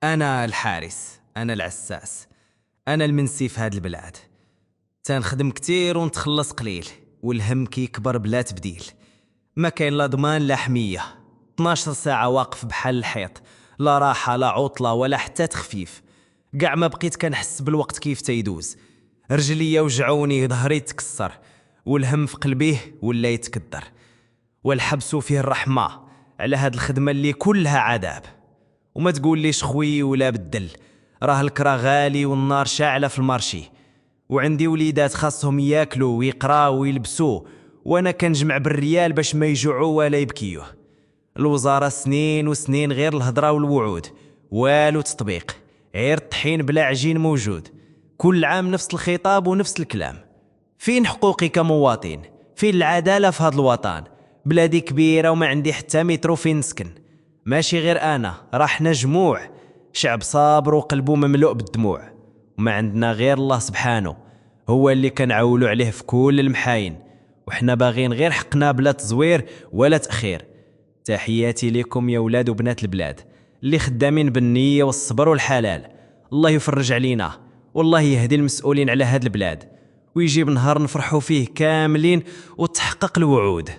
أنا الحارس، أنا العساس، أنا المنسي في هاد البلاد. تنخدم كتير ونتخلص قليل، والهم كيكبر بلا تبديل. ما كاين لا ضمان لا حمية، 12 ساعة واقف بحال الحيط، لا راحة لا عطلة ولا حتى تخفيف. قاع ما بقيت كنحس بالوقت كيف تيدوز. رجليا وجعوني، ظهري تكسر، والهم في قلبيه ولا يتكدر. والحبس فيه الرحمة على هاد الخدمة اللي كلها عذاب. وما تقول ليش خوي ولا بدل، راه الكرا غالي والنار شاعلة في المارشي. وعندي وليدات خاصهم ياكلوا ويقراوا ويلبسوا، وانا كنجمع بالريال باش ما يجوعوا ولا يبكيوه. الوزارة سنين وسنين غير الهضرة والوعود، والو تطبيق، غير الطحين بلا عجين موجود. كل عام نفس الخطاب ونفس الكلام. فين حقوقي كمواطن؟ فين العدالة في هذا الوطن؟ بلادي كبيرة وما عندي حتى مترو فين نسكن. ماشي غير أنا، راحنا جموع، شعب صابر وقلبه مملوء بالدموع. وما عندنا غير الله سبحانه، هو اللي كنعولو عليه في كل المحاين. وحنا باغين غير حقنا بلا تزوير ولا تأخير. تحياتي لكم يا ولاد وبنات البلاد اللي خدامين بالنية والصبر والحلال. الله يفرج علينا، والله يهدي المسؤولين على هاد البلاد، ويجيب نهار نفرحوا فيه كاملين وتحقق الوعود.